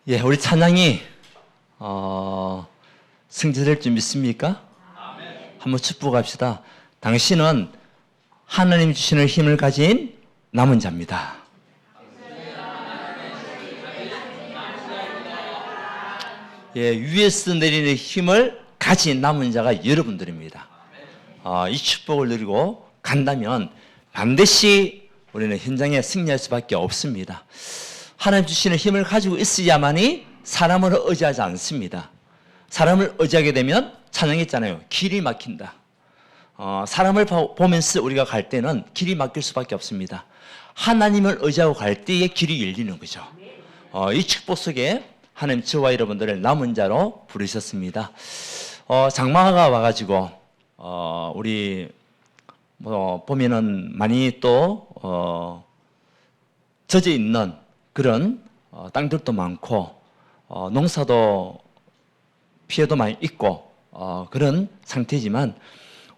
예, 우리 찬양이 승리될 줄 믿습니까? 한번 축복합시다. 당신은 하나님 주시는 힘을 가진 남은 자입니다. 예, 위에서 내리는 힘을 가진 남은 자가 여러분들입니다. 이 축복을 누리고 간다면 반드시 우리는 현장에 승리할 수밖에 없습니다. 하나님 주시는 힘을 가지고 있어야만이 사람을 의지하지 않습니다. 사람을 의지하게 되면 찬양했잖아요. 길이 막힌다. 사람을 보면서 우리가 갈 때는 길이 막힐 수밖에 없습니다. 하나님을 의지하고 갈 때에 길이 열리는 거죠. 이 축복 속에 하나님 저와 여러분들을 남은 자로 부르셨습니다. 장마가 와가지고 우리 보면은 많이 또 젖어 있는 그런 땅들도 많고 농사도 피해도 많이 있고 그런 상태지만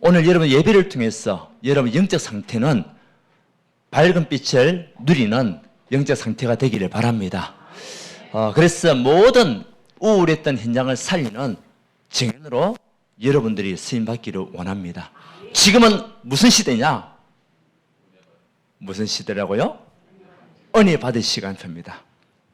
오늘 여러분 예배를 통해서 여러분 영적 상태는 밝은 빛을 누리는 영적 상태가 되기를 바랍니다. 그래서 모든 우울했던 현장을 살리는 증인으로 여러분들이 쓰임받기를 원합니다. 지금은 무슨 시대냐? 무슨 시대라고요? 은혜 받을 시간표입니다.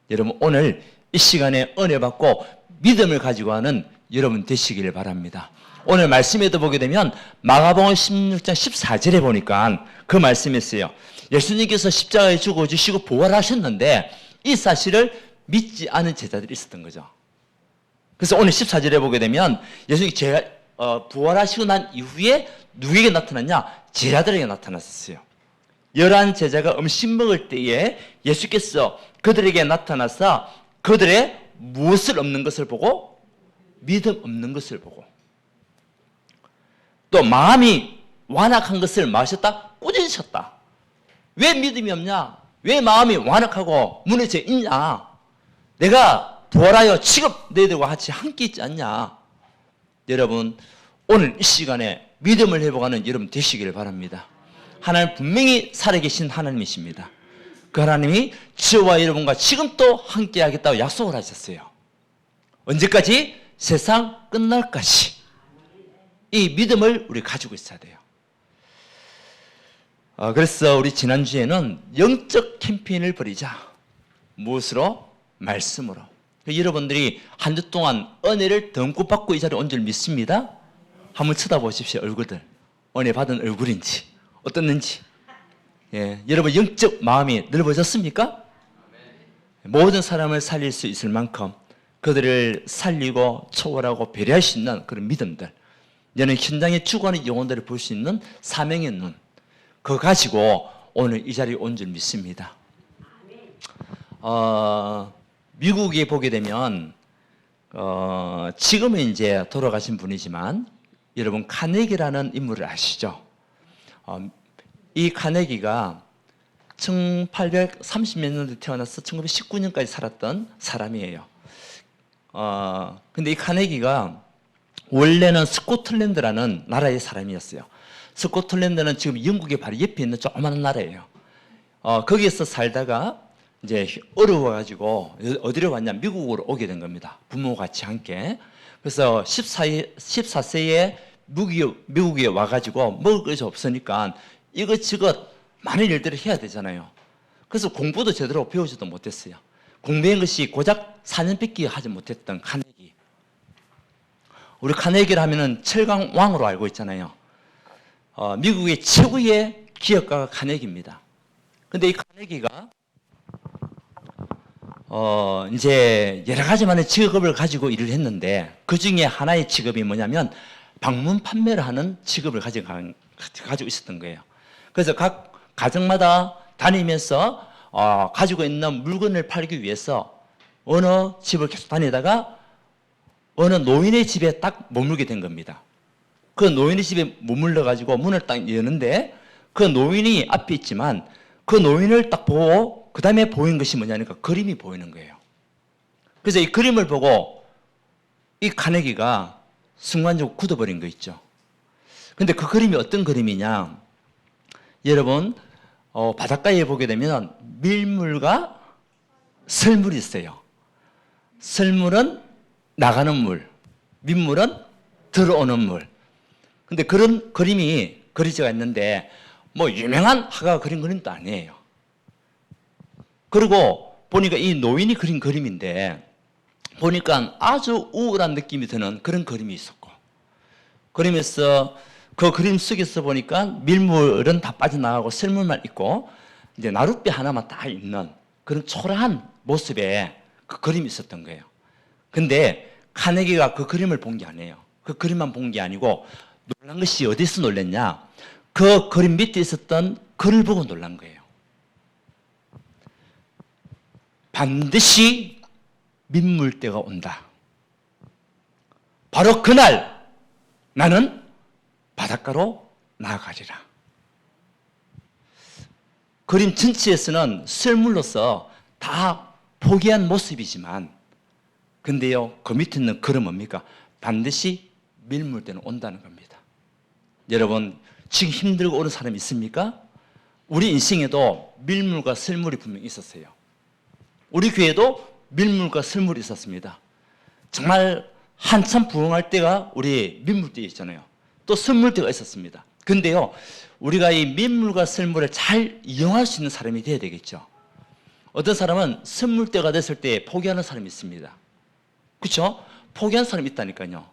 여러분 오늘 이 시간에 은혜 받고 믿음을 가지고 하는 여러분 되시기를 바랍니다. 오늘 말씀에도 보게 되면 마가복음 16장 14절에 보니까 그 말씀이 있어요. 예수님께서 십자가에 죽어주시고 부활하셨는데 이 사실을 믿지 않은 제자들이 있었던 거죠. 그래서 오늘 14절에 보게 되면 예수님이 부활하시고 난 이후에 누구에게 나타났냐? 제자들에게 나타났었어요. 11 제자가 음식 먹을 때에 예수께서 그들에게 나타나서 그들의 무엇을 없는 것을 보고 믿음 없는 것을 보고 또 마음이 완악한 것을 마셨다 꾸짖으셨다. 왜 믿음이 없냐? 왜 마음이 완악하고 무너져 있냐? 내가 부활하여 지금 너희들과 같이 함께 있지 않냐? 여러분 오늘 이 시간에 믿음을 회복하는 여러분 되시기를 바랍니다. 하나님 분명히 살아계신 하나님이십니다. 그 하나님이 저와 여러분과 지금 또 함께 하겠다고 약속을 하셨어요. 언제까지? 세상 끝날까지. 이 믿음을 우리 가지고 있어야 돼요. 그래서 우리 지난주에는 영적 캠페인을 벌이자. 무엇으로? 말씀으로. 여러분들이 한 주 동안 은혜를 듬뿍 받고 이 자리에 온 줄 믿습니다. 한번 쳐다보십시오. 얼굴들. 은혜 받은 얼굴인지 어떻는지. 예, 여러분 영적 마음이 넓어졌습니까? 모든 사람을 살릴 수 있을 만큼 그들을 살리고 초월하고 배려할 수 있는 그런 믿음들, 여는 현장에 죽어가는 영혼들을 볼 수 있는 사명의 눈, 그거 가지고 오늘 이 자리에 온 줄 믿습니다. 미국에 보게 되면 지금은 이제 돌아가신 분이지만 여러분 카네기라는 인물을 아시죠? 이 카네기가 1830몇 년도에 태어나서 1919년까지 살았던 사람이에요. 근데 이 카네기가 원래는 스코틀랜드라는 나라의 사람이었어요. 스코틀랜드는 지금 영국의 바로 옆에 있는 조그마한 나라예요. 거기에서 살다가 이제 어려워가지고 어디로 왔냐? 미국으로 오게 된 겁니다. 부모와 같이 함께. 그래서 14세에 미국에 와가지고 먹을 것이 없으니까 이것저것 많은 일들을 해야 되잖아요. 그래서 공부도 제대로 배우지도 못했어요. 공부한 것이 고작 4년밖에 하지 못했던 카네기. 우리 카네기를 하면은 철강 왕으로 알고 있잖아요. 미국의 최고의 기업가가 카네기입니다. 근데 이 카네기가 이제 여러 가지 많은 직업을 가지고 일을 했는데 그 중에 하나의 직업이 뭐냐면 방문 판매를 하는 직업을 가지고 있었던 거예요. 그래서 각 가정마다 다니면서 가지고 있는 물건을 팔기 위해서 어느 집을 계속 다니다가 어느 노인의 집에 딱 머물게 된 겁니다. 그 노인의 집에 머물러 가지고 문을 딱 여는데 그 노인이 앞에 있지만 그 노인을 딱 보고 그 다음에 보이는 것이 뭐냐니까 그림이 보이는 거예요. 그래서 이 그림을 보고 이 카네기가 순간적으로 굳어버린 거 있죠. 근데 그 그림이 어떤 그림이냐? 여러분 바닷가에 보게 되면 밀물과 설물이 있어요. 셀물은 나가는 물, 민물은 들어오는 물. 근데 그런 그림이 그려져 있는데 뭐 유명한 화가가 그린 그림도 아니에요. 그리고 보니까 이 노인이 그린 그림인데 보니까 아주 우울한 느낌이 드는 그런 그림이 있었고, 그림에서 그 그림 속에서 보니까 밀물은 다 빠져나가고 셀물만 있고 이제 나룻배 하나만 딱 있는 그런 초라한 모습의 그 그림이 있었던 거예요. 근데 카네기가 그 그림을 본 게 아니에요. 그 그림만 본 게 아니고 놀란 것이 어디서 놀랐냐? 그 그림 밑에 있었던 글을 보고 놀란 거예요. 반드시 민물때가 온다. 바로 그날 나는 바닷가로 나아가리라. 그림 전체에서는 썰물로서 다 포기한 모습이지만, 근데요, 그 밑에 있는 글은 뭡니까? 반드시 밀물때는 온다는 겁니다. 여러분, 지금 힘들고 오는 사람 있습니까? 우리 인생에도 밀물과 썰물이 분명히 있었어요. 우리 교회도 밀물과 썰물이 있었습니다. 정말 한참 부흥할 때가 우리 밀물때 있잖아요. 또 썰물때가 있었습니다. 근데요, 우리가 이 밀물과 썰물을 잘 이용할 수 있는 사람이 되어야 되겠죠. 어떤 사람은 썰물때가 됐을 때 포기하는 사람이 있습니다. 그렇죠? 포기하는 사람이 있다니까요.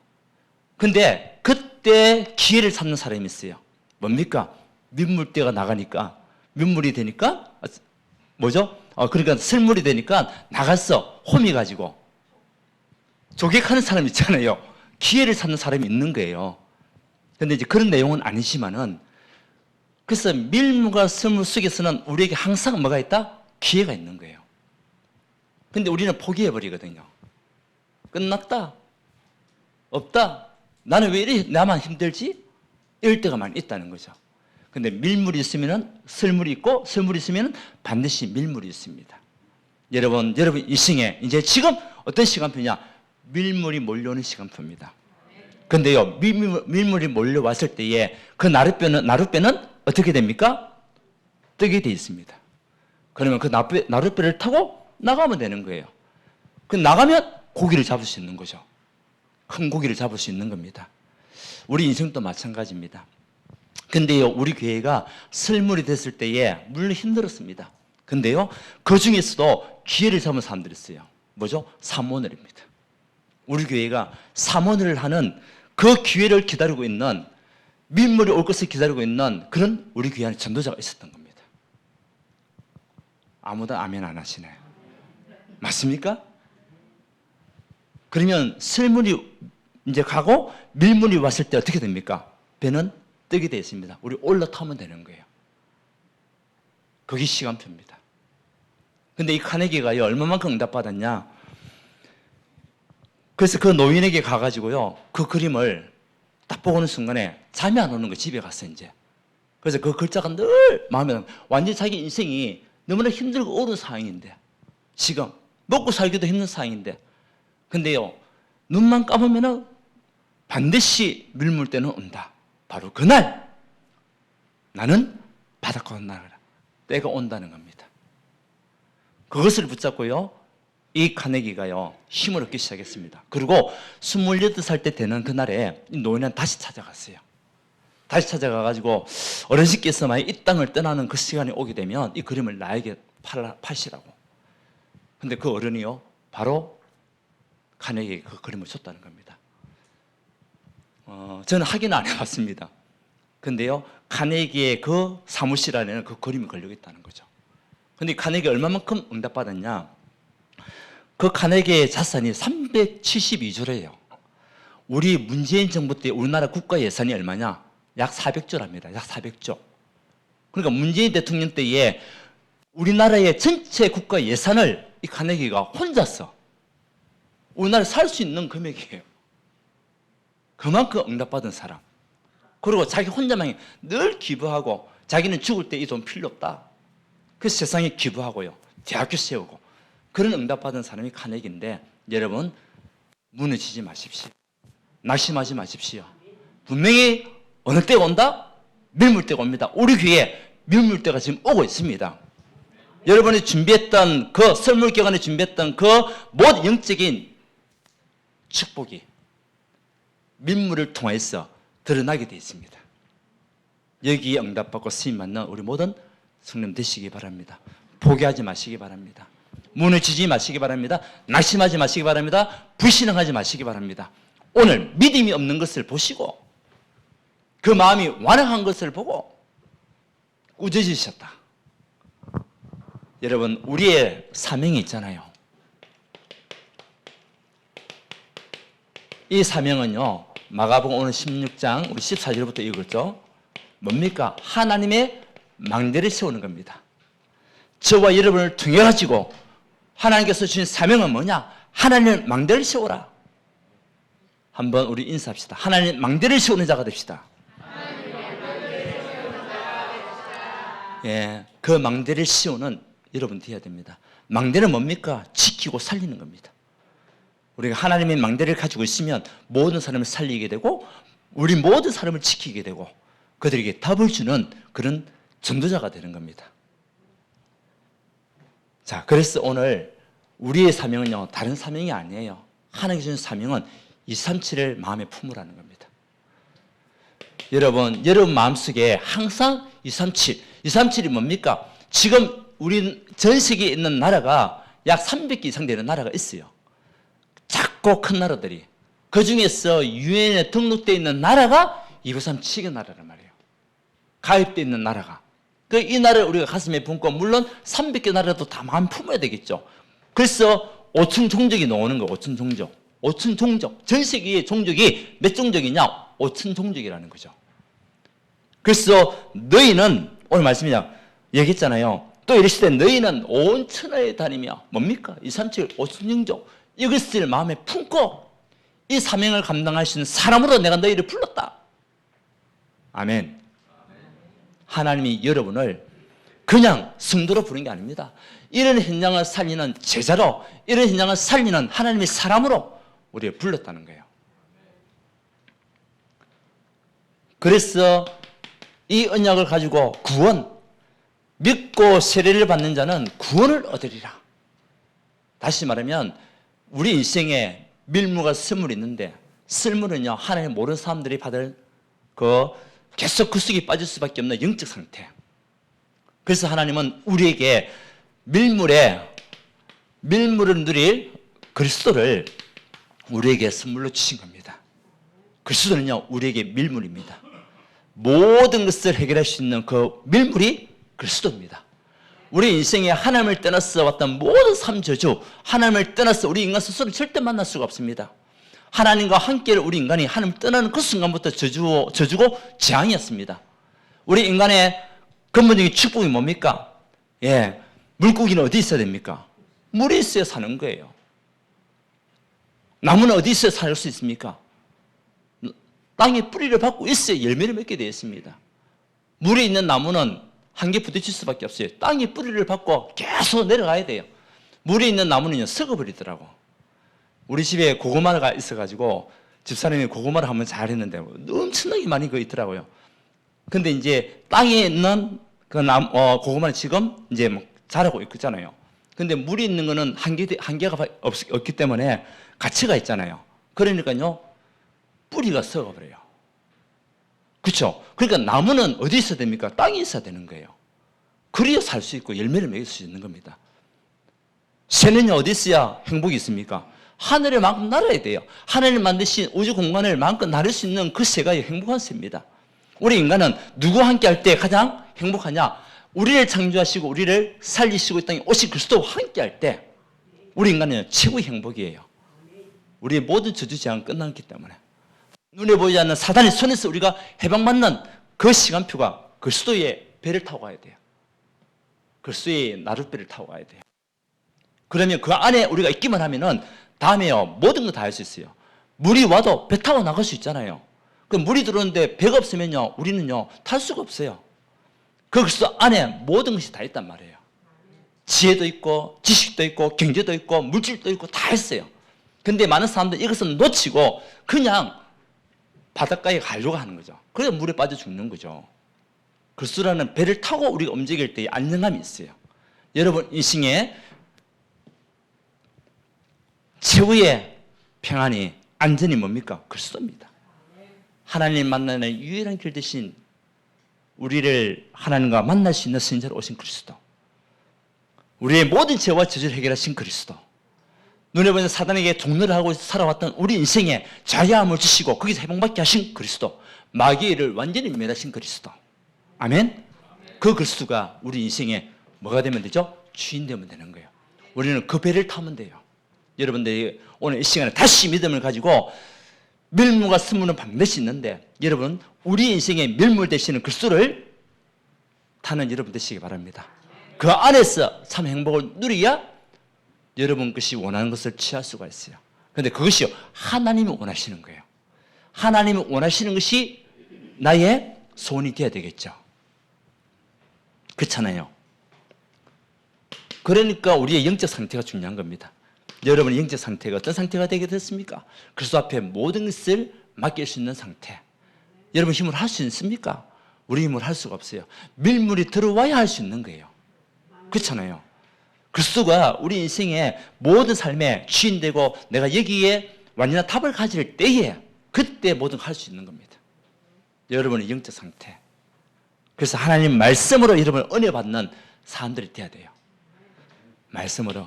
근데 그때 기회를 찾는 사람이 있어요. 뭡니까? 민물때가 나가니까, 민물이 되니까 뭐죠? 그러니까 썰물이 되니까 나갔어. 홈이 가지고 조객하는 사람 있잖아요. 기회를 찾는 사람이 있는 거예요. 근데 이제 그런 내용은 아니지만은, 그래서 밀물과 썰물 속에서는 우리에게 항상 뭐가 있다? 기회가 있는 거예요. 근데 우리는 포기해버리거든요. 끝났다. 없다. 나는 왜 이래 나만 힘들지? 이럴 때가 많이 있다는 거죠. 근데 밀물이 있으면은 썰물이 있고, 썰물이 있으면은 반드시 밀물이 있습니다. 여러분 인생에 이제 지금 어떤 시간표냐? 밀물이 몰려오는 시간표입니다. 근데요, 밀물이 몰려왔을 때에 그 나룻배는 어떻게 됩니까? 뜨게 돼 있습니다. 그러면 그 나룻배를 타고 나가면 되는 거예요. 그 나가면 고기를 잡을 수 있는 거죠. 큰 고기를 잡을 수 있는 겁니다. 우리 인생도 마찬가지입니다. 근데요, 우리 교회가 썰물이 됐을 때에 물론 힘들었습니다. 근데요, 그 중에서도 기회를 잡은 사람들이 있어요. 뭐죠? 사모늘입니다. 우리 교회가 사모늘을 하는 그 기회를 기다리고 있는, 민물이 올 것을 기다리고 있는 그런 우리 교회 안에 전도자가 있었던 겁니다. 아무도 아멘 안 하시네요. 맞습니까? 그러면 썰물이 이제 가고 밀물이 왔을 때 어떻게 됩니까? 배는 뜨게 되어 있습니다. 우리 올라타면 되는 거예요. 그게 시간표입니다. 근데 이 카네기가요, 얼마만큼 응답받았냐? 그래서 그 노인에게 가가지고요, 그 그림을 딱 보고는 순간에 잠이 안 오는 거예요. 집에 가서 이제. 그래서 그 글자가 늘 마음에, 완전히 자기 인생이 너무나 힘들고 어려운 상황인데, 지금 먹고 살기도 힘든 상황인데, 근데요, 눈만 감으면은 반드시 밀물때는 온다. 바로 그날 나는 바닷가로 나가라. 때가 온다는 겁니다. 그것을 붙잡고요, 이 카네기가요, 힘을 얻기 시작했습니다. 그리고 28살 때 되는 그날에 이 노인은 다시 찾아갔어요. 다시 찾아가가지고 어르신께서 만약 이 땅을 떠나는 그 시간이 오게 되면 이 그림을 나에게 파시라고. 근데 그 어른이요, 바로 카네기에게 그 그림을 줬다는 겁니다. 저는 확인 안 해봤습니다. 근데요, 카네기의 그 사무실 안에는 그 그림이 걸려 있다는 거죠. 근데 카네기 얼마만큼 응답받았냐? 그 카네기의 자산이 372조래요. 우리 문재인 정부 때 우리나라 국가 예산이 얼마냐? 약 400조랍니다. 약 400조. 그러니까 문재인 대통령 때에 우리나라의 전체 국가 예산을 이 카네기가 혼자서 우리나라에 살 수 있는 금액이에요. 그만큼 응답받은 사람. 그리고 자기 혼자만 늘 기부하고, 자기는 죽을 때 이 돈 필요 없다. 그래서 세상에 기부하고요, 대학교 세우고, 그런 응답받은 사람이 카네기인데, 여러분 무너지지 마십시오. 낙심하지 마십시오. 분명히 어느 때가 온다? 밀물때가 옵니다. 우리 교회에 밀물때가 지금 오고 있습니다. 여러분이 준비했던 그 설물 기간에 준비했던 그 모든 영적인 축복이 민물을 통해서 드러나게 되어 있습니다. 여기에 응답받고 쓰임 받는 우리 모든 성령 되시기 바랍니다. 포기하지 마시기 바랍니다. 무너지지 마시기 바랍니다. 낙심하지 마시기 바랍니다. 불신앙하지 마시기 바랍니다. 오늘 믿음이 없는 것을 보시고 그 마음이 완악한 것을 보고 꾸짖으셨다. 여러분, 우리의 사명이 있잖아요. 이 사명은요, 마가복음 오늘 16장 우리 14절부터 읽었죠. 뭡니까? 하나님의 망대를 세우는 겁니다. 저와 여러분을 통해 가지고 하나님께서 주신 사명은 뭐냐? 하나님의 망대를 세우라. 한번 우리 인사합시다. 하나님의 망대를 세우는 자가 됩시다. 예, 그 망대를 세우는 여러분 되어야 됩니다. 망대는 뭡니까? 지키고 살리는 겁니다. 우리가 하나님의 망대를 가지고 있으면 모든 사람을 살리게 되고 우리 모든 사람을 지키게 되고 그들에게 답을 주는 그런 전도자가 되는 겁니다. 자, 그래서 오늘 우리의 사명은요, 다른 사명이 아니에요. 하나님께 주신 사명은 237을 마음에 품으라는 겁니다. 여러분 마음속에 항상 237이 뭡니까? 지금 우리 전 세계에 있는 나라가 약 300개 이상 되는 나라가 있어요. 작고 큰 나라들이. 그 중에서 유엔에 등록되어 있는 나라가 237개 나라란 말이에요. 가입되어 있는 나라가. 이 나라를 우리가 가슴에 품고, 물론 300개 나라도 다 마음 품어야 되겠죠. 그래서 5천 종족이 나오는 거예요. 5천 종족. 5천 종족. 전 세계의 종족이 몇 종족이냐? 5천 종족이라는 거죠. 그래서 너희는, 오늘 말씀이냐? 얘기했잖아요. 또 이르시되 너희는 온 천하에 다니며 뭡니까? 237, 5천 종족. 이것을 마음에 품고 이 사명을 감당할 수 있는 사람으로 내가 너희를 불렀다. 아멘. 하나님이 여러분을 그냥 성도로 부른 게 아닙니다. 이런 현장을 살리는 제자로, 이런 현장을 살리는 하나님의 사람으로 우리를 불렀다는 거예요. 그래서 이 언약을 가지고 구원, 믿고 세례를 받는 자는 구원을 얻으리라. 다시 말하면 우리 인생에 밀물과 썰물이 있는데, 썰물은요, 하나님 모르는 사람들이 받을 계속 그 속에 빠질 수밖에 없는 영적 상태. 그래서 하나님은 우리에게 밀물을 누릴 그리스도를 우리에게 선물로 주신 겁니다. 그리스도는요, 우리에게 밀물입니다. 모든 것을 해결할 수 있는 그 밀물이 그리스도입니다. 우리 인생에 하나님을 떠나서 왔던 모든 삶 저주, 하나님을 떠나서 우리 인간 스스로는 절대 만날 수가 없습니다. 하나님과 함께 우리 인간이 하나님을 떠나는 그 순간부터 저주고 재앙이었습니다. 우리 인간의 근본적인 축복이 뭡니까? 예, 물고기는 어디 있어야 됩니까? 물에 있어야 사는 거예요. 나무는 어디 있어야 살 수 있습니까? 땅에 뿌리를 받고 있어야 열매를 맺게 되어 있습니다. 물에 있는 나무는 한개 부딪힐 수밖에 없어요. 땅에 뿌리를 받고 계속 내려가야 돼요. 물에 있는 나무는요, 썩어버리더라고. 우리 집에 고구마가 있어가지고 집사람이 고구마를 한번 잘했는데 엄청나게 많이 그거 있더라고요. 근데 이제 땅에 있는 그 고구마는 지금 이제 막 자라고 있잖아요. 근데 물이 있는 거는 한계가 없기 때문에 가치가 있잖아요. 그러니까요, 뿌리가 썩어버려요. 그렇죠? 그러니까 나무는 어디 있어야 됩니까? 땅에 있어야 되는 거예요. 그래야 살 수 있고 열매를 맺을 수 있는 겁니다. 새는요, 어디 있어야 행복이 있습니까? 하늘을 마음껏 날아야 돼요. 하늘을 만드신 우주 공간을 마음껏 나를 수 있는 그 새가 행복한 새입니다. 우리 인간은 누구와 함께 할 때 가장 행복하냐? 우리를 창조하시고 우리를 살리시고 이 땅에 오신 그리스도와 함께 할 때 우리 인간은 최고의 행복이에요. 우리의 모든 저주 재앙은 끝났기 때문에. 눈에 보이지 않는 사단의 손에서 우리가 해방받는 그 시간표가 그리스도의 배를 타고 가야 돼요. 그리스도의 나룻배를 타고 가야 돼요. 그러면 그 안에 우리가 있기만 하면은 다음에요, 모든 거 다 할 수 있어요. 물이 와도 배 타고 나갈 수 있잖아요. 그 물이 들어오는데 배가 없으면요, 우리는요, 탈 수가 없어요. 그 그리스도 안에 모든 것이 다 있단 말이에요. 지혜도 있고, 지식도 있고, 경제도 있고, 물질도 있고, 다 있어요. 근데 많은 사람들이 이것은 놓치고 그냥 바닷가에 가려고 하는 거죠. 그래서 물에 빠져 죽는 거죠. 그리스도라는 배를 타고 우리가 움직일 때 안정감이 있어요. 여러분 인생의 최후의 평안이 안전이 뭡니까? 그리스도입니다. 하나님 만나는 유일한 길 대신 우리를 하나님과 만날 수 있는 선지자로 오신 그리스도, 우리의 모든 죄와 저주를 해결하신 그리스도, 눈에 보이는 사단에게 동료를 하고 살아왔던 우리 인생에 자유함을 주시고 거기서 해방받게 하신 그리스도, 마귀의 일을 완전히 멸하신 그리스도. 아멘? 그 그리스도가 우리 인생에 뭐가 되면 되죠? 주인 되면 되는 거예요. 우리는 그 배를 타면 돼요. 여러분들이 오늘 이 시간에 다시 믿음을 가지고 밀물과 스물은 반드시 있는데, 여러분 우리 인생의 밀물 되시는 그리스도를 타는 여러분 되시기 바랍니다. 그 안에서 참 행복을 누려야 여러분 것이 원하는 것을 취할 수가 있어요. 그런데 그것이 하나님이 원하시는 거예요. 하나님이 원하시는 것이 나의 소원이 되어야 되겠죠. 그렇잖아요. 그러니까 우리의 영적 상태가 중요한 겁니다. 여러분의 영적 상태가 어떤 상태가 되게 됐습니까? 그리스도 앞에 모든 것을 맡길 수 있는 상태. 여러분 힘으로 할 수 있습니까? 우리 힘으로 할 수가 없어요. 밀물이 들어와야 할 수 있는 거예요. 그렇잖아요. 그리스도가 우리 인생의 모든 삶의 주인되고 내가 여기에 완전한 답을 가질 때에 그때 모든 걸 할 수 있는 겁니다. 여러분의 영적 상태. 그래서 하나님 말씀으로 여러분을 은혜 받는 사람들이 돼야 돼요. 말씀으로.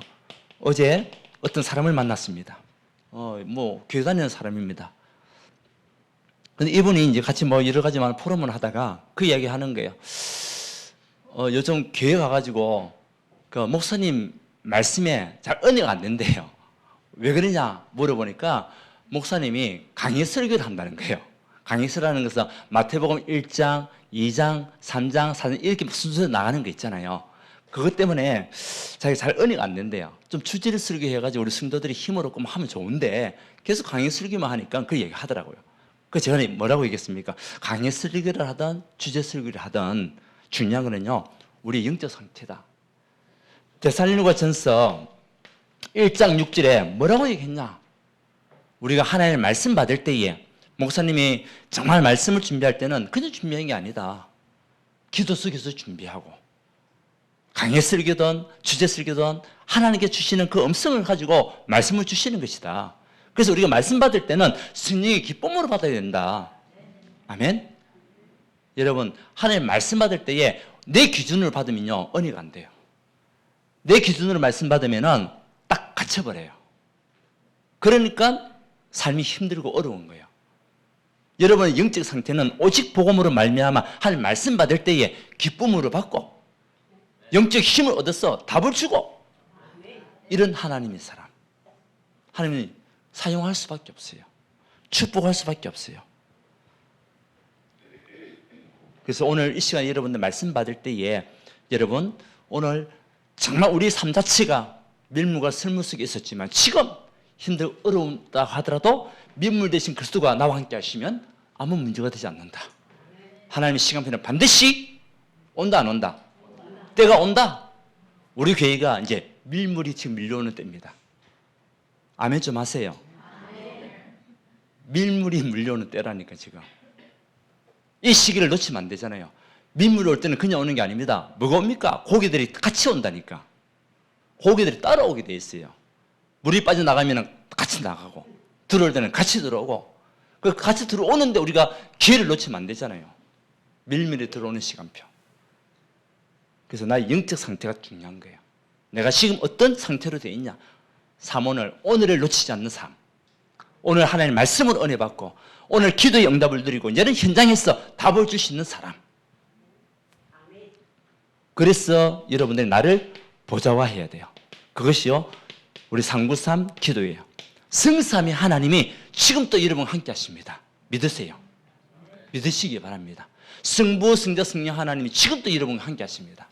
어제 어떤 사람을 만났습니다. 교회 다니는 사람입니다. 근데 이분이 이제 같이 여러 가지 포럼을 하다가 그 이야기 하는 거예요. 요즘 교회 가가지고 그 목사님 말씀에 잘 은혜가 안 된대요. 왜 그러냐 물어보니까 목사님이 강의 설교를 한다는 거예요. 강의 설교라는 것은 마태복음 1장, 2장, 3장, 4장 이렇게 순서대로 나가는 거 있잖아요. 그것 때문에 자기가 잘 은혜가 안 된대요. 좀 주제를 설교해가지고 우리 성도들이 힘을 얻고 하면 좋은데 계속 강의 설교만 하니까 그 얘기 하더라고요. 그래서 제가 뭐라고 얘기했습니까? 강의 설교를 하든 주제 설교를 하든 중요한 거는요, 우리의 영적 상태다. 데살로니가 전서 1장 6절에 뭐라고 얘기했냐? 우리가 하나님의 말씀 받을 때에 목사님이 정말 말씀을 준비할 때는 그냥 준비한 게 아니다. 기도 속에서 준비하고 강의 설교든 주제 설교든 하나님께 주시는 그 음성을 가지고 말씀을 주시는 것이다. 그래서 우리가 말씀 받을 때는 승리의 기쁨으로 받아야 된다. 아멘? 여러분 하나님 말씀 받을 때에 내 기준으로 받으면요 은혜가 안 돼요. 내 기준으로 말씀 받으면은 딱 갇혀버려요. 그러니까 삶이 힘들고 어려운 거예요. 여러분의 영적 상태는 오직 복음으로 말미암아 하나님 말씀 받을 때에 기쁨으로 받고 영적 힘을 얻어서 답을 주고 이런 하나님의 사람. 하나님이 사용할 수밖에 없어요. 축복할 수밖에 없어요. 그래서 오늘 이 시간에 여러분들 말씀 받을 때에 여러분 오늘 정말 우리 삶 자체가 밀물과 설물 속에 있었지만 지금 힘들고 어려운다 하더라도 밀물 대신 그리스도가 나와 함께 하시면 아무 문제가 되지 않는다. 하나님의 시간표는 반드시 온다 안 온다? 때가 온다. 우리 교회가 이제 밀물이 지금 밀려오는 때입니다. 아멘 좀 하세요. 밀물이 밀려오는 때라니까 지금. 이 시기를 놓치면 안 되잖아요. 밀물이 올 때는 그냥 오는 게 아닙니다. 뭐가 옵니까? 고기들이 같이 온다니까. 고기들이 따라오게 돼 있어요. 물이 빠져나가면 같이 나가고 들어올 때는 같이 들어오고 그 같이 들어오는데 우리가 기회를 놓치면 안 되잖아요. 밀밀히 들어오는 시간표. 그래서 나의 영적 상태가 중요한 거예요. 내가 지금 어떤 상태로 되어 있냐. 오늘을 놓치지 않는 삶. 오늘 하나님 말씀으로 은혜 받고 오늘 기도의 응답을 누리고 이제는 현장에서 답을 줄 수 있는 사람. 그래서 여러분들이 나를 보좌화해야 돼요. 그것이요 우리 상구삼 기도예요. 성삼이 하나님이 지금도 여러분 함께 하십니다. 믿으세요. 믿으시기 바랍니다. 성부, 성자, 성령 하나님이 지금도 여러분 함께 하십니다.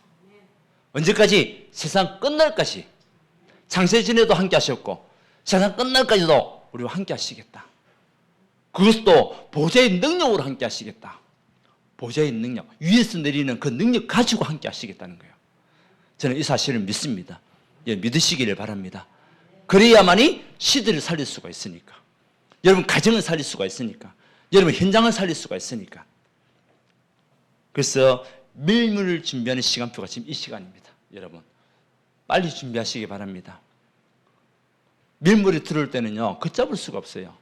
언제까지? 세상 끝날까지. 창세전에도 함께 하셨고 세상 끝날까지도 우리와 함께 하시겠다. 그것도 보좌의 능력으로 함께 하시겠다. 보좌의 능력, 위에서 내리는 그 능력 가지고 함께 하시겠다는 거예요. 저는 이 사실을 믿습니다. 예, 믿으시기를 바랍니다. 그래야만이 시대를 살릴 수가 있으니까. 여러분 가정을 살릴 수가 있으니까. 여러분 현장을 살릴 수가 있으니까. 그래서 밀물을 준비하는 시간표가 지금 이 시간입니다. 여러분 빨리 준비하시기 바랍니다. 밀물이 들어올 때는요, 걷잡을 수가 없어요.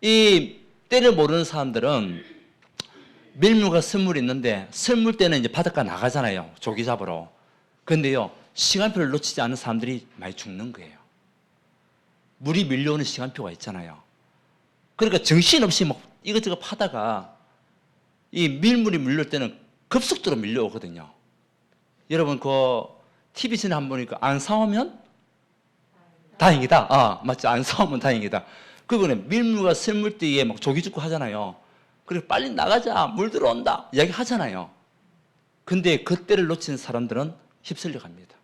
이 때를 모르는 사람들은 밀물과 선물이 있는데, 선물 때는 이제 바닷가 나가잖아요, 조기 잡으러. 그런데요, 시간표를 놓치지 않은 사람들이 많이 죽는 거예요. 물이 밀려오는 시간표가 있잖아요. 그러니까 정신없이 막 이것저것 파다가 이 밀물이 밀려올 때는 급속도로 밀려오거든요. 여러분 그 TV전에 한번 보니까 안 싸우면 다행이다. 아, 맞죠? 안 싸우면 다행이다. 그거는 밀물과 샘물띠에 막 조기 죽고 하잖아요. 그리고 빨리 나가자, 물 들어온다 이야기 하잖아요. 근데 그때를 놓치는 사람들은 휩쓸려 갑니다.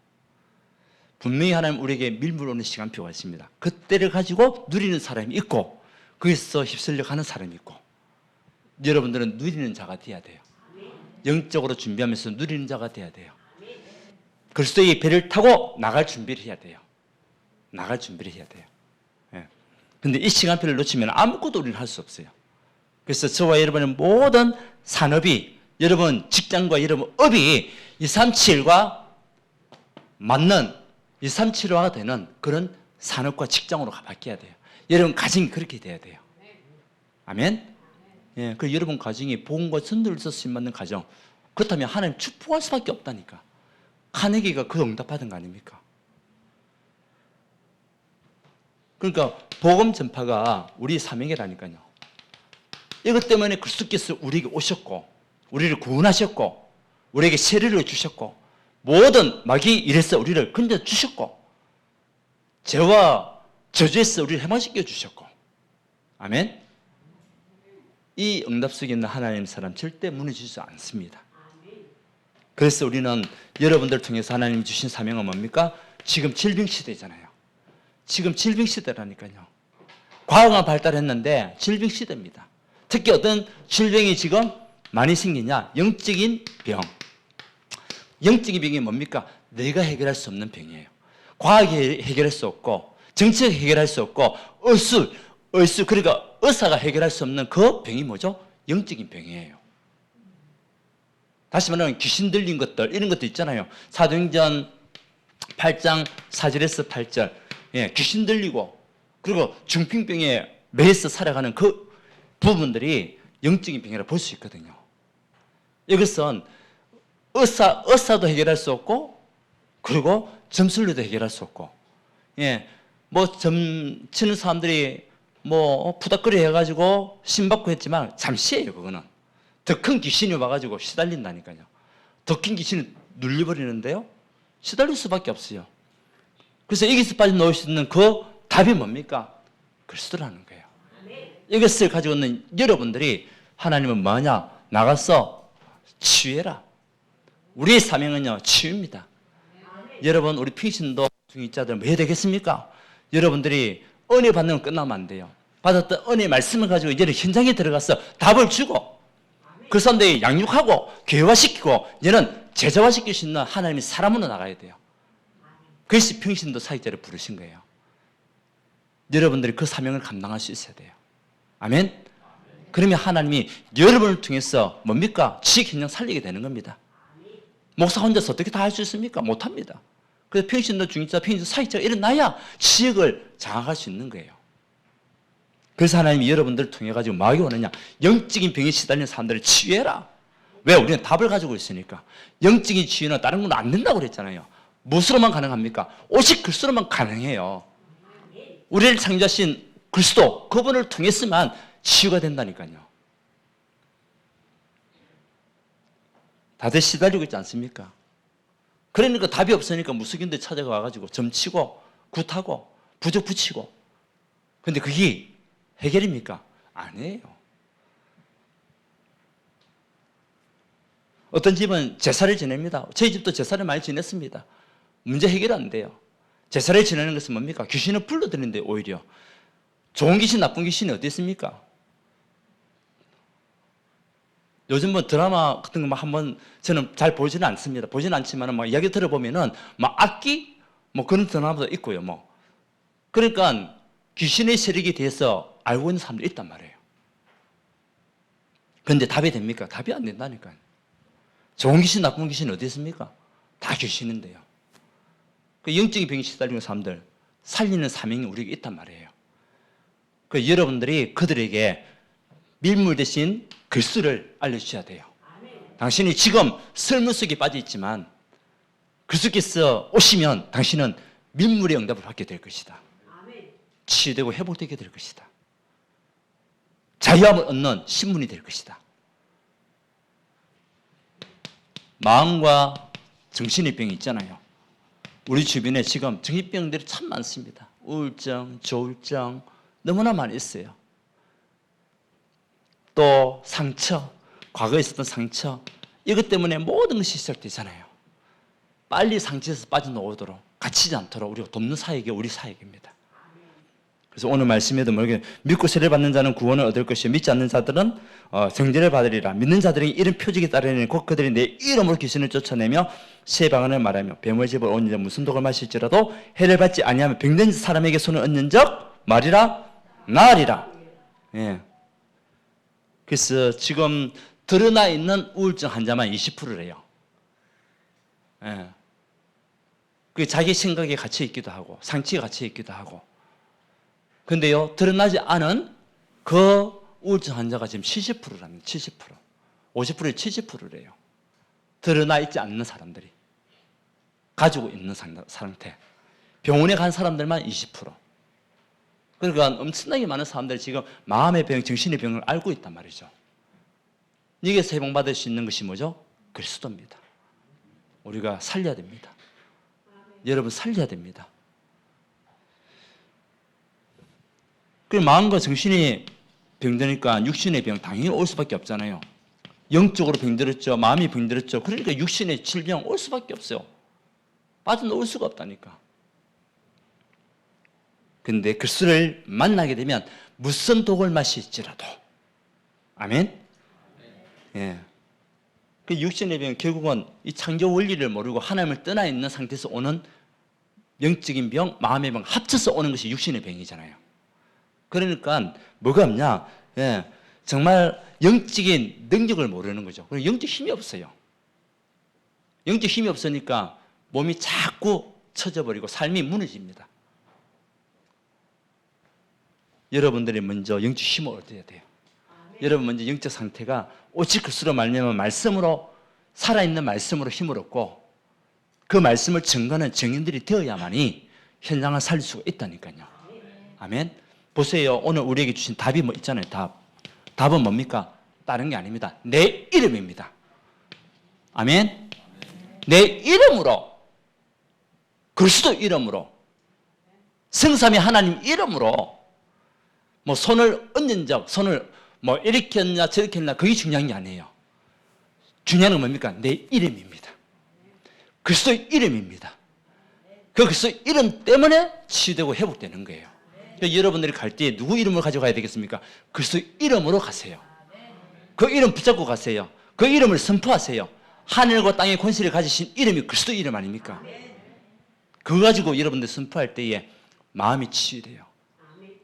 분명히 하나님 우리에게 밀물 오는 시간표가 있습니다. 그때를 가지고 누리는 사람이 있고, 거기서 휩쓸려 가는 사람이 있고, 여러분들은 누리는 자가 돼야 돼요. 영적으로 준비하면서 누리는 자가 돼야 돼요. 그리스도의 배를 타고 나갈 준비를 해야 돼요. 나갈 준비를 해야 돼요. 그런데 이 시간표를 놓치면 아무것도 우리는 할 수 없어요. 그래서 저와 여러분의 모든 산업이, 여러분 직장과 여러분 업이 237과 맞는 237화가 되는 그런 산업과 직장으로 바뀌어야 돼요. 여러분 가정이 그렇게 돼야 돼요. 아멘? 예, 그 여러분 가정이 복음과 선도를 써서 심받는 가정, 그렇다면 하나님 축복할 수밖에 없다니까. 카네기가 그 응답 받은 거 아닙니까? 그러니까 복음 전파가 우리 사명이라니까요. 이것 때문에 그리스도께서 우리에게 오셨고, 우리를 구원하셨고, 우리에게 세례를 주셨고, 모든 마귀 일에서 우리를 건져 주셨고, 죄와 저주에서 우리를 해방시켜 주셨고, 아멘. 이 응답 속에 있는 하나님 사람 절대 무너지지 않습니다. 그래서 우리는 여러분들 통해서 하나님이 주신 사명은 뭡니까? 지금 질병시대잖아요. 지금 질병시대라니까요. 과학은 발달했는데 질병시대입니다. 특히 어떤 질병이 지금 많이 생기냐? 영적인 병. 영적인 병이 뭡니까? 내가 해결할 수 없는 병이에요. 과학이 해결할 수 없고, 정치가 해결할 수 없고, 의술, 그러니까 의사가 해결할 수 없는 그 병이 뭐죠? 영적인 병이에요. 다시 말하면 귀신 들린 것들, 이런 것도 있잖아요. 사도행전 8장 4절에서 8절. 예, 귀신 들리고, 그리고 중풍병에 매여서 살아가는 그 부분들이 영적인 병이라 볼 수 있거든요. 이것은 의사도 해결할 수 없고, 그리고 점술로도 해결할 수 없고, 예, 뭐 점 치는 사람들이 뭐 푸닥거리 해가지고 신받고 했지만 잠시예요. 그거는 더 큰 귀신이 와가지고 시달린다니까요. 더 큰 귀신을 눌려버리는데요, 시달릴 수밖에 없어요. 그래서 여기서 빠져나올 수 있는 그 답이 뭡니까? 그리스도라는 거예요. 이것을 가지고 있는 여러분들이 하나님은 뭐냐? 나가서 치유해라. 우리의 사명은요, 치유입니다. 여러분, 우리 평신도 중직자들 뭐 해야 되겠습니까? 여러분들이 은혜 받는 건 끝나면 안 돼요. 받았던 은혜 말씀을 가지고 이제 현장에 들어가서 답을 주고, 그 사람들이 양육하고 교회화시키고, 얘는 제자화시킬 수 있는 하나님의 사람으로 나가야 돼요. 그것이 평신도 사역자를 부르신 거예요. 여러분들이 그 사명을 감당할 수 있어야 돼요. 아멘? 그러면 하나님이 여러분을 통해서 뭡니까? 지역 현장 살리게 되는 겁니다. 목사 혼자서 어떻게 다 할 수 있습니까? 못합니다. 그래서 평신도 중직자, 평신도 사역자가 일어나야 지역을 장악할 수 있는 거예요. 그래서 하나님이 여러분들을 통해 가지고 뭐하기 원하냐? 영적인 병에 시달리는 사람들을 치유해라. 왜? 우리는 답을 가지고 있으니까. 영적인 치유는 다른 건 안 된다고 그랬잖아요. 무엇으로만 가능합니까? 오직 그리스도로만 가능해요. 우리를 창조하신 그리스도, 그분을 통해서만 치유가 된다니까요. 다들 시달리고 있지 않습니까? 그러니까 답이 없으니까 무속인들 찾아가가지고 점치고 굿하고 부적 붙이고. 근데 그게 해결입니까? 아니에요. 어떤 집은 제사를 지냅니다. 저희 집도 제사를 많이 지냈습니다. 문제 해결 안 돼요. 제사를 지내는 것은 뭡니까? 귀신을 불러들이는데 오히려. 좋은 귀신, 나쁜 귀신이 어디 있습니까? 요즘 뭐 드라마 같은 거 막 한번 저는 잘 보지는 않습니다. 보지는 않지만 막 이야기 들어보면은 막 악기 뭐 그런 드라마도 있고요. 뭐 그러니까 귀신의 세력에 대해서 알고 있는 사람들이 있단 말이에요. 그런데 답이 됩니까? 답이 안 된다니까요. 좋은 귀신, 나쁜 귀신 어디 있습니까? 다 귀신인데요. 그 영적인 병이 시달리는 사람들 살리는 사명이 우리에게 있단 말이에요. 그 여러분들이 그들에게 밀물 대신 글수를 알려주셔야 돼요. 당신이 지금 설문 속에 빠져 있지만 그리스도께서 오시면 당신은 밀물의 응답을 받게 될 것이다. 치유되고 회복되게 될 것이다. 자유함을 얻는 신분이 될 것이다. 마음과 정신의 병이 있잖아요. 우리 주변에 지금 정신병들이 참 많습니다. 우울증, 조울증 너무나 많이 있어요. 또 상처, 과거에 있었던 상처, 이것 때문에 모든 것이 시작되잖아요. 빨리 상처에서 빠져나오도록, 갇히지 않도록 우리가 돕는 사역이 우리 사역입니다. 그래서 오늘 말씀에도 뭐게 믿고 세례를 받는 자는 구원을 얻을 것이요 믿지 않는 자들은 정죄를 받으리라. 믿는 자들이 이런 표적이 따르니 곧 그들이 내 이름으로 귀신을 쫓아내며 새 방언을 말하며 뱀의 집을 온 자 무슨 독을 마실지라도 해를 받지 아니하며 병든 사람에게 손을 얹는 적 말이라 나으리라. 예. 그래서 지금 드러나 있는 우울증 환자만 20%래요. 예. 그 자기 생각에 갇혀 있기도 하고 상처에 갇혀 있기도 하고. 근데요, 드러나지 않은 그 우울증 환자가 지금 70%랍니다. 70%. 50%에 70%래요. 드러나 있지 않는 사람들이. 가지고 있는 상태. 병원에 간 사람들만 20%. 그러니까 엄청나게 많은 사람들이 지금 마음의 병, 정신의 병을 앓고 있단 말이죠. 여기서 해방받을 수 있는 것이 뭐죠? 그리스도입니다. 우리가 살려야 됩니다. 여러분 살려야 됩니다. 그 마음과 정신이 병드니까 육신의 병 당연히 올 수밖에 없잖아요. 영적으로 병들었죠. 마음이 병들었죠. 그러니까 육신의 질병 올 수밖에 없어요. 빠져나올 수가 없다니까. 근데 그리스도를 만나게 되면 무슨 독을 마실지라도 아멘? 예. 그 육신의 병 결국은 이 창조 원리를 모르고 하나님을 떠나 있는 상태에서 오는 영적인 병, 마음의 병 합쳐서 오는 것이 육신의 병이잖아요. 그러니까 뭐가 없냐? 예, 정말 영적인 능력을 모르는 거죠. 그리고 영적 힘이 없어요. 영적 힘이 없으니까 몸이 자꾸 처져버리고 삶이 무너집니다. 여러분들이 먼저 영적 힘을 얻어야 돼요. 여러분 먼저 영적 상태가 오직 그리스도로 말미암아 말씀으로 살아있는 말씀으로 힘을 얻고 그 말씀을 증거하는 증인들이 되어야만이 현장을 살릴 수가 있다니까요. 아멘. 보세요. 오늘 우리에게 주신 답이 뭐 있잖아요. 답은 뭡니까? 다른 게 아닙니다. 내 이름입니다. 아멘. 내 이름으로 그리스도 이름으로 성삼위 하나님 이름으로 뭐 손을 얹은 적, 손을 뭐 이렇게 했냐 저렇게 했냐 그게 중요한 게 아니에요. 중요한 건 뭡니까? 내 이름입니다. 그리스도의 이름입니다. 그 그리스도의 이름 때문에 치유되고 회복되는 거예요. 그러니까 여러분들이 갈 때 누구 이름을 가져가야 되겠습니까? 그리스도의 이름으로 가세요. 그 이름 붙잡고 가세요. 그 이름을 선포하세요. 하늘과 땅의 권세를 가지신 이름이 그리스도 이름 아닙니까? 그거 가지고 여러분들 선포할 때에 마음이 치유돼요.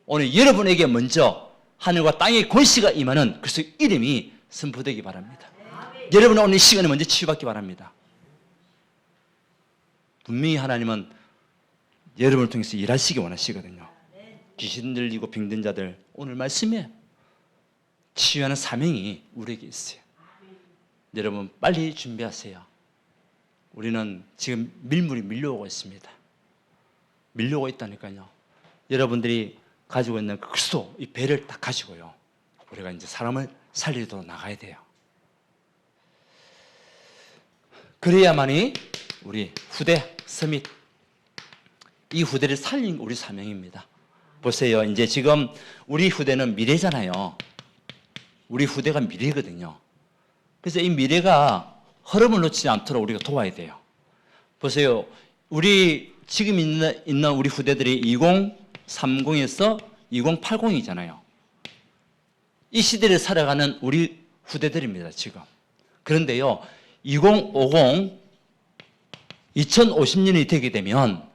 오늘 여러분에게 먼저 하늘과 땅의 권세가 임하는 그리스도 이름이 선포되기 바랍니다. 여러분은 오늘 이 시간에 먼저 치유받기 바랍니다. 분명히 하나님은 여러분을 통해서 일하시기 원하시거든요. 귀신 들리고 병든 자들 오늘 말씀에 치유하는 사명이 우리에게 있어요. 여러분 빨리 준비하세요. 우리는 지금 밀물이 밀려오고 있습니다. 밀려오고 있다니까요. 여러분들이 가지고 있는 그 그리스도 이 배를 딱 가지고요. 우리가 이제 사람을 살리도록 나가야 돼요. 그래야만이 우리 후대 서밋 이 후대를 살린 우리 사명입니다. 보세요. 이제 지금 우리 후대는 미래잖아요. 우리 후대가 미래거든요. 그래서 이 미래가 흐름을 놓치지 않도록 우리가 도와야 돼요. 보세요. 우리 지금 있는 우리 후대들이 2030에서 2080이잖아요. 이 시대를 살아가는 우리 후대들입니다. 지금. 그런데요. 2050, 2050년이 되게 되면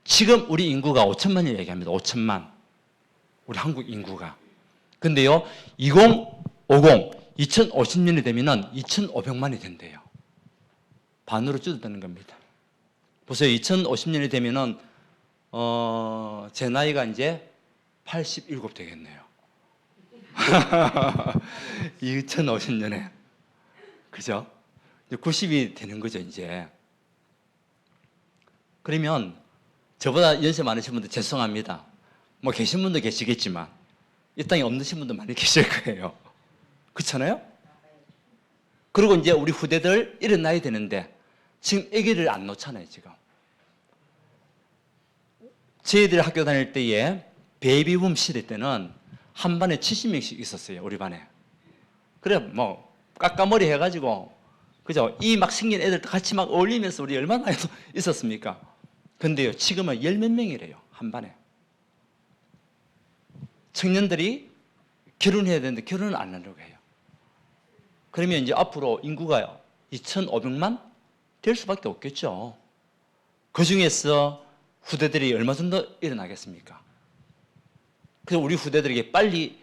지금 우리 인구가 5천만을 얘기합니다. 5천만. 우리 한국 인구가. 근데요, 2050, 2050년이 되면은 2,500만이 된대요. 반으로 줄어드는 겁니다. 보세요. 2050년이 되면은 제 나이가 이제 87 되겠네요. 2050년에 그죠? 90이 되는 거죠 이제. 그러면 저보다 연세 많으신 분들 죄송합니다. 뭐 계신 분도 계시겠지만 이 땅에 없으신 분도 많이 계실 거예요. 그렇잖아요? 그리고 이제 우리 후대들 일어나야 되는데 지금 아기를 안 놓잖아요 지금. 저희들 학교 다닐 때에 베이비붐 시대 때는 한 반에 70명씩 있었어요 우리 반에. 그래 뭐 깎아머리 해가지고 그죠? 이 막 생긴 애들 같이 막 어울리면서 우리 얼마나 많이 있었습니까? 근데요 지금은 열 몇 명이래요 한 반에. 청년들이 결혼해야 되는데 결혼을 안 하려고 해요. 그러면 이제 앞으로 인구가 2,500만 될 수밖에 없겠죠. 그 중에서 후대들이 얼마 정도 일어나겠습니까? 그래서 우리 후대들에게 빨리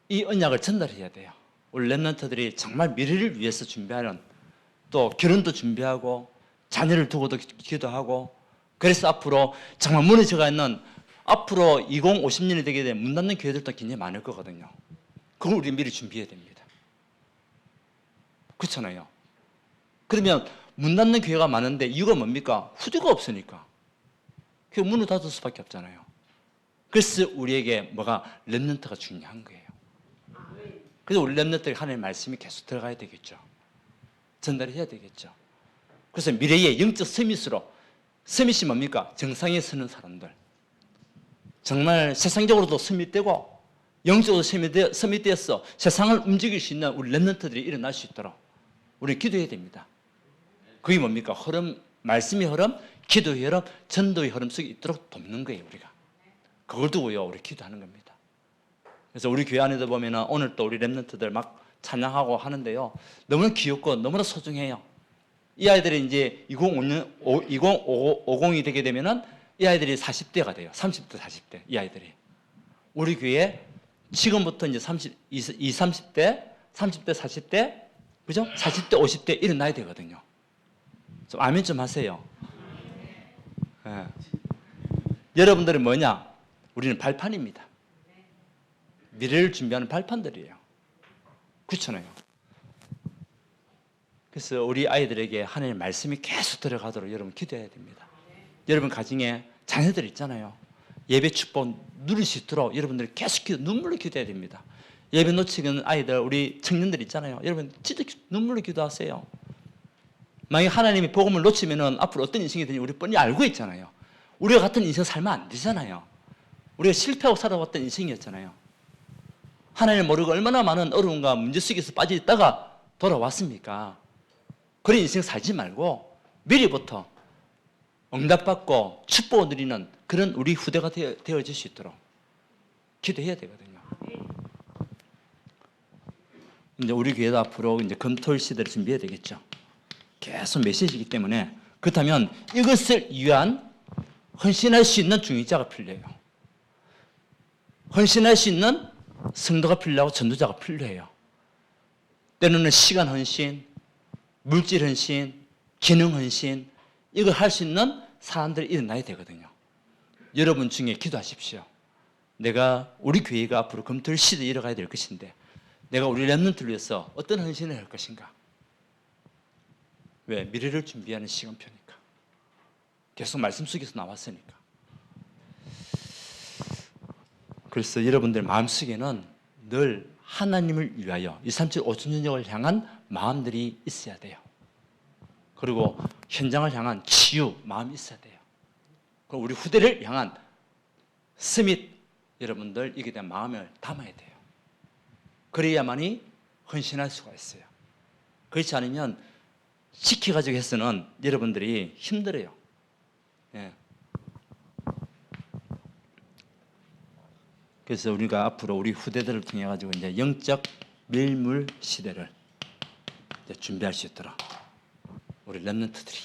이 언약을 전달해야 돼요. 우리 랩런트들이 정말 미래를 위해서 준비하는, 또 결혼도 준비하고 자녀를 두고도 기도하고, 그래서 앞으로 정말 무너져가 있는, 앞으로 2050년이 되게 되면 문 닫는 교회들도 굉장히 많을 거거든요. 그걸 우리 미리 준비해야 됩니다. 그렇잖아요. 그러면 문 닫는 교회가 많은데 이유가 뭡니까? 후대가 없으니까. 그 문을 닫을 수밖에 없잖아요. 그래서 우리에게 뭐가 렘넌트가 중요한 거예요. 그래서 우리 렘넌트에게 하나님의 말씀이 계속 들어가야 되겠죠. 전달해야 되겠죠. 그래서 미래의 영적 서밋으로, 서밋이 뭡니까? 정상에 서는 사람들. 정말 세상적으로도 서밋되고 영적으로 서밋되어서 세상을 움직일 수 있는 우리 렘넌트들이 일어날 수 있도록 우리 기도해야 됩니다. 그게 뭡니까? 흐름, 말씀의 흐름, 기도의 흐름, 전도의 흐름 속에 있도록 돕는 거예요, 우리가. 그걸 두고요, 우리 기도하는 겁니다. 그래서 우리 교회 안에도 보면은 오늘 또 우리 렘넌트들 막 찬양하고 하는데요. 너무나 귀엽고 너무나 소중해요. 이 아이들이 이제 2050이 되게 되면은 이 아이들이 40대가 돼요. 30대, 40대. 이 아이들이. 우리 교회에 지금부터 이제 30대, 40대, 그죠? 40대, 50대 일어나야 되거든요. 좀 아멘 좀 하세요. 네. 여러분들은 뭐냐? 우리는 발판입니다. 미래를 준비하는 발판들이에요. 그렇잖아요. 그래서 우리 아이들에게 하나님의 말씀이 계속 들어가도록 여러분 기도해야 됩니다. 여러분 가정에 자녀들 있잖아요. 예배 축복 누릴 수 있도록 여러분들이 계속 눈물로 기도해야 됩니다. 예배 놓치는 아이들, 우리 청년들 있잖아요. 여러분 진짜 눈물로 기도하세요. 만약에 하나님이 복음을 놓치면은 앞으로 어떤 인생이 되는지 우리 뻔히 알고 있잖아요. 우리가 같은 인생 살면 안 되잖아요. 우리가 실패하고 살아왔던 인생이었잖아요. 하나님을 모르고 얼마나 많은 어려움과 문제 속에서 빠져 있다가 돌아왔습니까? 그런 인생 살지 말고 미리부터 응답받고 축복을 누리는 그런 우리 후대가 되어질 수 있도록 기도해야 되거든요. 이제 우리 교회도 앞으로 이제 금토일 시대를 준비해야 되겠죠. 계속 메시지이기 때문에, 그렇다면 이것을 위한 헌신할 수 있는 중직자가 필요해요. 헌신할 수 있는 성도가 필요하고 전도자가 필요해요. 때로는 시간 헌신, 물질 헌신, 기능 헌신, 이걸 할 수 있는 사람들이 일어나야 되거든요. 여러분 중에 기도하십시오. 내가 우리 교회가 앞으로 금토일 시대에 이어가야 될 것인데 내가 우리 렘넌트를 위해서 어떤 헌신을 할 것인가? 왜? 미래를 준비하는 시간표니까. 계속 말씀 속에서 나왔으니까. 그래서 여러분들 마음속에는 늘 하나님을 위하여 237 5천년역을 향한 마음들이 있어야 돼요. 그리고 현장을 향한 치유 마음이 있어야 돼요. 그리고 우리 후대를 향한 스밋 여러분들 이게 대한 마음을 담아야 돼요. 그래야만이 헌신할 수가 있어요. 그렇지 않으면 지켜가지고 해서는 여러분들이 힘들어요. 예. 그래서 우리가 앞으로 우리 후대들을 통해 가지고 이제 영적 밀물 시대를 이제 준비할 수 있도록 우리 렘넌트들이,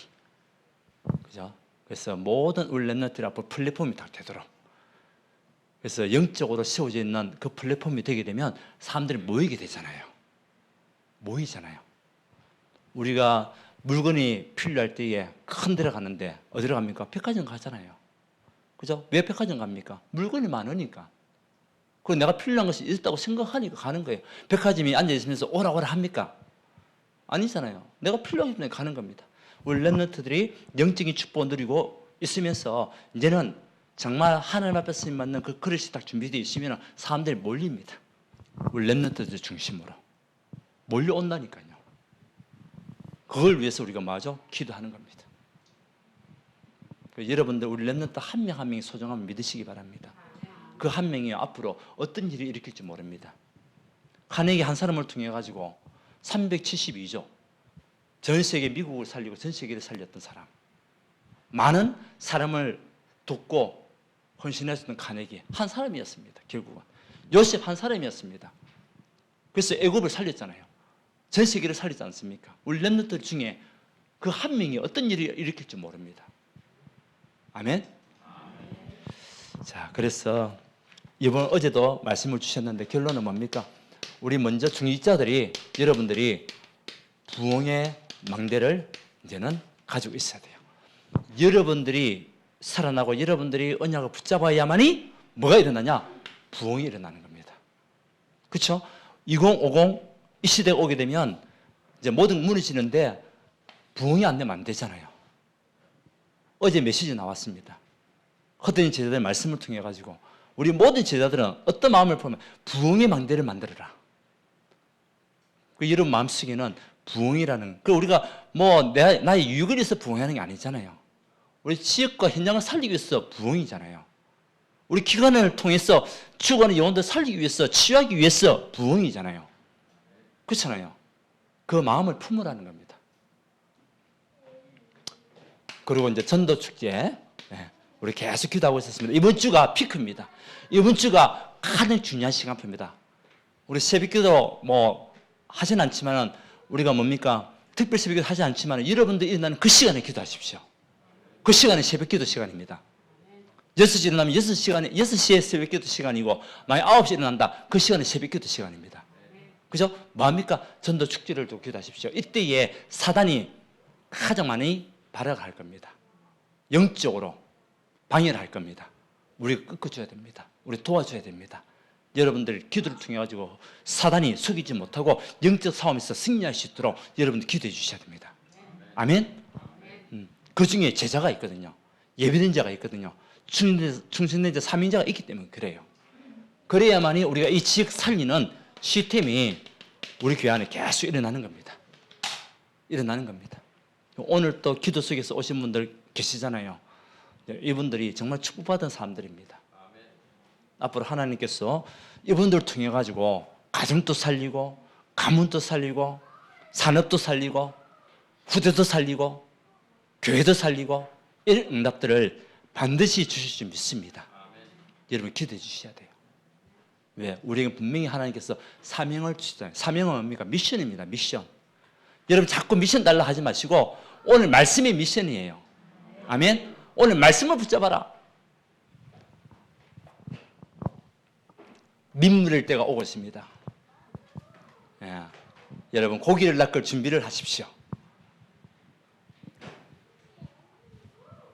그죠? 그래서 모든 우리 렘넌트들이 앞으로 플랫폼이 다 되도록, 그래서 영적으로 세워져 있는 그 플랫폼이 되게 되면 사람들이 모이게 되잖아요. 모이잖아요. 우리가 물건이 필요할 때에 큰 데를 가는데 어디로 갑니까? 백화점 가잖아요. 그죠? 왜 백화점 갑니까? 물건이 많으니까. 그리고 내가 필요한 것이 있다고 생각하니까 가는 거예요. 백화점이 앉아있으면서 오라 오라 합니까? 아니잖아요. 내가 필요하기 때문에 가는 겁니다. 우리 렘넌트들이 영적인 축복을 누리고 있으면서 이제는 정말 하나님 앞에 쓰임 받는 그 그릇이 딱 준비되어 있으면 사람들이 몰립니다. 우리 렘넌트들 중심으로 몰려온다니까요. 그걸 위해서 우리가 뭐죠? 기도하는 겁니다. 여러분들 우리 렘넌트 한 명 한 명이 소중함을 믿으시기 바랍니다. 그 한 명이 앞으로 어떤 일을 일으킬지 모릅니다. 카네기 한 사람을 통해 가지고 372조 전 세계 미국을 살리고 전 세계를 살렸던 사람, 많은 사람을 돕고 헌신했던 카네기 한 사람이었습니다. 결국은 요셉 한 사람이었습니다. 그래서 애굽을 살렸잖아요. 전 세계를 살리지 않습니까? 우리 렘넌트 중에 그 한 명이 어떤 일을 일으킬지 모릅니다. 아멘? 자, 그래서 어제도 말씀을 주셨는데 결론은 뭡니까? 우리 먼저 중직자들이 여러분들이 부흥의 망대를 이제는 가지고 있어야 돼요. 여러분들이 살아나고 여러분들이 언약을 붙잡아야만이 뭐가 일어나냐? 부흥이 일어나는 겁니다. 그렇죠? 2050 이 시대가 오게 되면 이제 모든 무너지는데 부흥이 안 되면 안 되잖아요. 어제 메시지 나왔습니다. 헛된 제자들 말씀을 통해 가지고 우리 모든 제자들은 어떤 마음을 보면 부흥의 망대를 만들어라. 여러분 마음속에는 부흥이라는, 우리가 뭐 나의 유익을 위해서 부흥하는 게 아니잖아요. 우리 지역과 현장을 살리기 위해서 부흥이잖아요. 우리 기관을 통해서 죽어가는 영혼들 살리기 위해서, 치유하기 위해서 부흥이잖아요. 그렇잖아요. 그 마음을 품으라는 겁니다. 그리고 이제 전도축제, 우리 계속 기도하고 있었습니다. 이번 주가 피크입니다. 이번 주가 가장 중요한 시간표입니다. 우리 새벽기도 뭐 하진 않지만은 우리가 뭡니까? 특별 새벽기도 하지 않지만 여러분들 일어나는 그 시간에 기도하십시오. 그 시간이 새벽기도 시간입니다. 6시 일어나면 6시에 새벽기도 시간이고 만약 9시에 일어난다. 그 시간이 새벽기도 시간입니다. 그죠? 뭐합니까? 전도 축제를 또 기도하십시오. 이때에 사단이 가장 많이 발악할 겁니다. 영적으로 방해를 할 겁니다. 우리가 꺾어줘야 됩니다. 우리 도와줘야 됩니다. 여러분들 기도를 통해 가지고 사단이 속이지 못하고 영적 싸움에서 승리할 수 있도록 여러분들 기도해 주셔야 됩니다. 아멘? 그 중에 제자가 있거든요. 예비된 자가 있거든요. 충신된 자 3인자가 있기 때문에 그래요. 그래야만이 우리가 이 지역 살리는 시스템이 우리 교회 안에 계속 일어나는 겁니다. 일어나는 겁니다. 오늘 또 기도 속에서 오신 분들 계시잖아요. 이분들이 정말 축복받은 사람들입니다. 앞으로 하나님께서 이분들을 통해 가지고 가정도 살리고 가문도 살리고 산업도 살리고 후대도 살리고 교회도 살리고 이런 응답들을 반드시 주실 줄 믿습니다. 여러분 기도해 주셔야 돼요. 왜? 우리에게 분명히 하나님께서 사명을 주시잖아요. 사명은 뭡니까? 미션입니다. 미션. 여러분 자꾸 미션 달라 하지 마시고 오늘 말씀이 미션이에요. 아멘? 오늘 말씀을 붙잡아라. 민물일 때가 오고 있습니다. 예. 여러분 고기를 낚을 준비를 하십시오.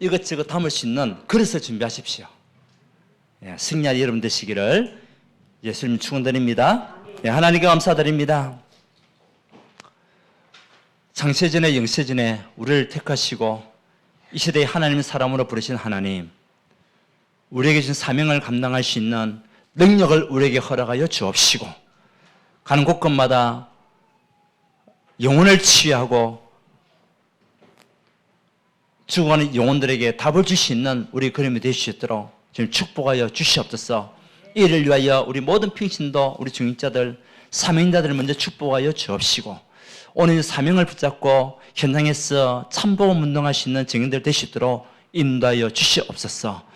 이것저것 담을 수 있는 그릇을 준비하십시오. 예. 승리할 여러분 되시기를 예수님 축원드립니다. 예. 하나님께 감사드립니다. 창세전에 영세전에 우리를 택하시고 이 시대에 하나님의 사람으로 부르신 하나님, 우리에게 주신 사명을 감당할 수 있는 능력을 우리에게 허락하여 주옵시고 가는 곳곳마다 영혼을 치유하고 죽어가는 영혼들에게 답을 줄 수 있는 우리 그림이 될 수 있도록 지금 축복하여 주시옵소서. 이를 위하여 우리 모든 평신도 우리 중직자들 사명자들을 먼저 축복하여 주옵시고 오늘 사명을 붙잡고 현장에서 참복음 운동할 수 있는 증인들 될 수 있도록 인도하여 주시옵소서.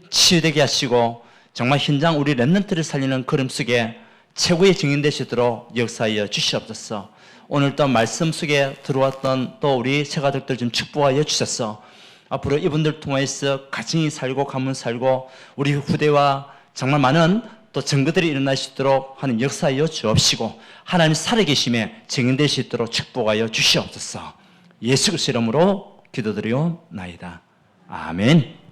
치유되게 하시고 정말 현장 우리 렘넌트를 살리는 걸음 속에 최고의 증인 될 수 있도록 역사하여 주시옵소서. 오늘 또 말씀 속에 들어왔던 또 우리 새가족들 좀 축복하여 주셔서 앞으로 이분들 통해서 가정이 살고 가문 살고 우리 후대와 정말 많은 또 증거들이 일어날 수 있도록 하는 역사하여 주옵시고 하나님 살아계심에 증인될 수 있도록 축복하여 주시옵소서. 예수 그리스도 이름으로 기도드리옵나이다. 아멘.